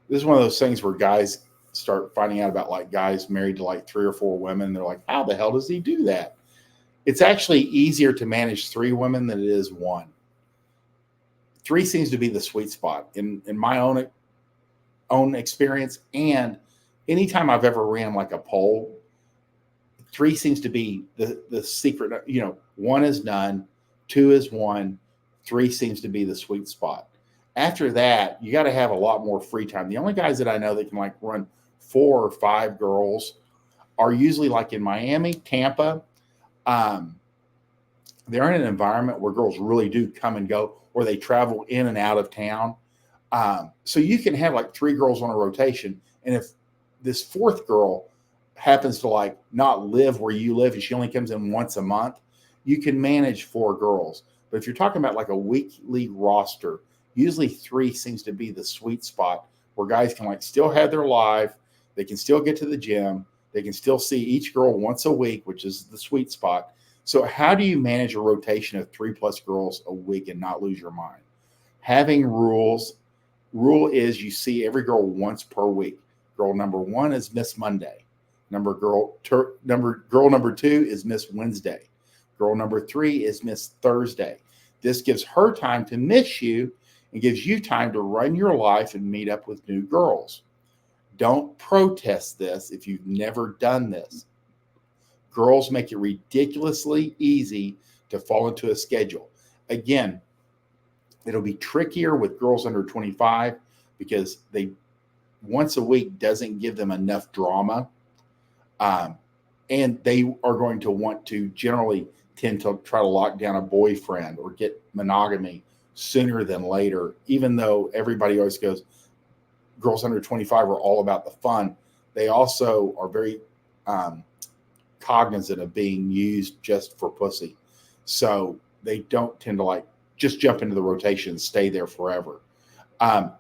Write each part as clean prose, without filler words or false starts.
This is one of those things where guys start finding out about like guys married to like 3 or 4 women. They're like, how the hell does he do that? It's actually easier to manage 3 women than it is one. 3 seems to be the sweet spot in my own experience. And anytime I've ever ran like a poll, 3 seems to be the secret. You know, 1 is none, 2 is 1, 3 seems to be the sweet spot. After that, you got to have a lot more free time. The only guys that I know that can like run 4 or 5 girls are usually like in Miami, Tampa. Um, they're in an environment where girls really do come and go, or they travel in and out of town. So you can have like 3 girls on a rotation, and if this fourth girl happens to like not live where you live and she only comes in once a month, you can manage 4 girls. But if you're talking about like a weekly roster, usually 3 seems to be the sweet spot where guys can like still have their life, they can still get to the gym, they can still see each girl once a week, which is the sweet spot. So how do you manage a rotation of 3+ girls a week and not lose your mind? Having rules. Rule is you see every girl once per week. Girl number 1 is Miss Monday. Girl number 2 is Miss Wednesday. Girl number 3 is Miss Thursday. This gives her time to miss you and gives you time to run your life and meet up with new girls. Don't protest this if you've never done this. Girls make it ridiculously easy to fall into a schedule. Again, it'll be trickier with girls under 25 because they once a week doesn't give them enough drama. And they are going to want to generally tend to try to lock down a boyfriend or get monogamy sooner than later, even though everybody always goes, girls under 25 are all about the fun. They also are very cognizant of being used just for pussy. So they don't tend to like just jump into the rotation and stay there forever. Um,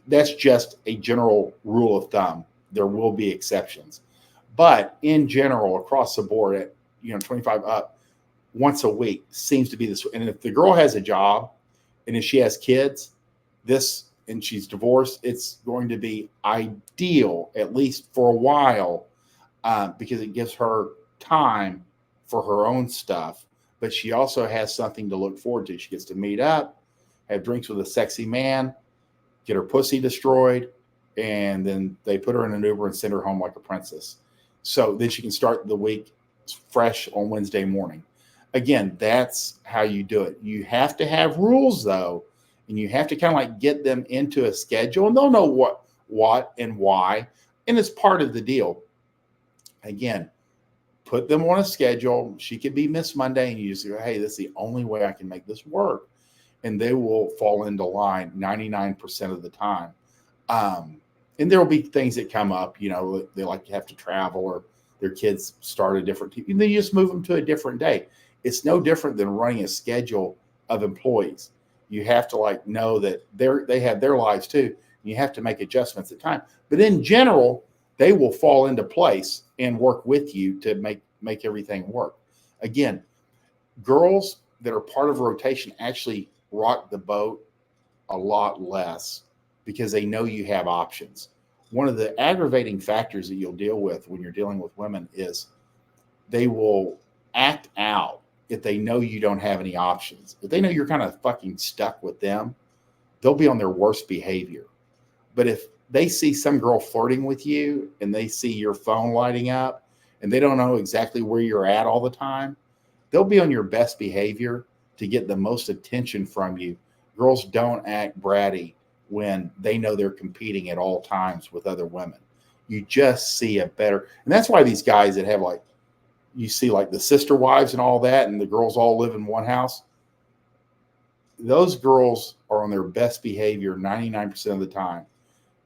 that's just a general rule of thumb. There will be exceptions. But in general, across the board, at 25 up, once a week seems to be this. And if the girl has a job, and if she has kids, and she's divorced, it's going to be ideal at least for a while, because it gives her time for her own stuff. But she also has something to look forward to. She gets to meet up, have drinks with a sexy man, get her pussy destroyed, and then they put her in an Uber and send her home like a princess. So then she can start the week fresh on Wednesday morning. Again, that's how you do it. You have to have rules though, and you have to kind of like get them into a schedule, and they'll know what and why, and it's part of the deal. Again, put them on a schedule. She could be Miss Monday, and you just go, hey, this is the only way I can make this work. And they will fall into line 99% of the time. And there will be things that come up, they like to have to travel, or their kids start a different team. And then you just move them to a different day. It's no different than running a schedule of employees. You have to like know that they have their lives too. And you have to make adjustments at time. But in general, they will fall into place and work with you to make everything work. Again, girls that are part of a rotation actually rock the boat a lot less because they know you have options. One of the aggravating factors that you'll deal with when you're dealing with women is they will act out if they know you don't have any options. If they know you're kind of fucking stuck with them, they'll be on their worst behavior. But if they see some girl flirting with you and they see your phone lighting up and they don't know exactly where you're at all the time, they'll be on your best behavior to get the most attention from you. Girls don't act bratty when they know they're competing at all times with other women. You just see a better, and that's why these guys that have like, you see like the sister wives and all that, and the girls all live in one house. Those girls are on their best behavior 99% of the time.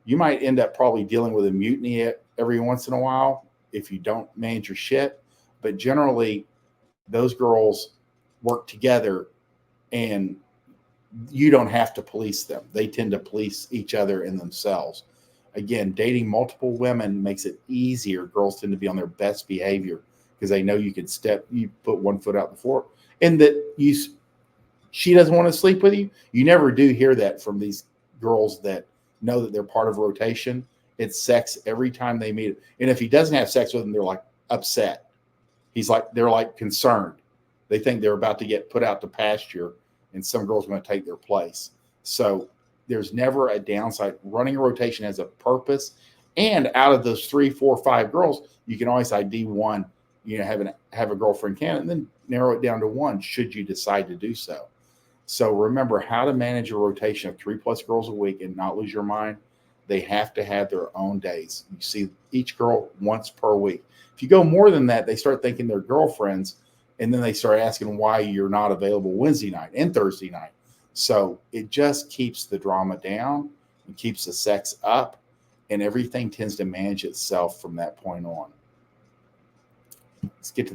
You might end up probably dealing with a mutiny every once in a while if you don't manage your shit. But generally, those girls work together and you don't have to police them. They tend to police each other and themselves. Again, dating multiple women makes it easier. Girls tend to be on their best behavior because they know you put one foot out before, and that she doesn't want to sleep with you. You never do hear that from these girls that know that they're part of a rotation. It's sex every time they meet. And if he doesn't have sex with them, they're like upset. They're like concerned. They think they're about to get put out to pasture and some girl's going to take their place. So there's never a downside. Running a rotation has a purpose. And out of those 3, 4, 5 girls, you can always ID one, have a girlfriend candidate, and then narrow it down to one should you decide to do so. So remember how to manage a rotation of 3+ girls a week and not lose your mind. They have to have their own days. You see each girl once per week. If you go more than that, they start thinking they're girlfriends, and then they start asking why you're not available Wednesday night and Thursday night. So it just keeps the drama down and keeps the sex up, and everything tends to manage itself from that point on. Let's get to the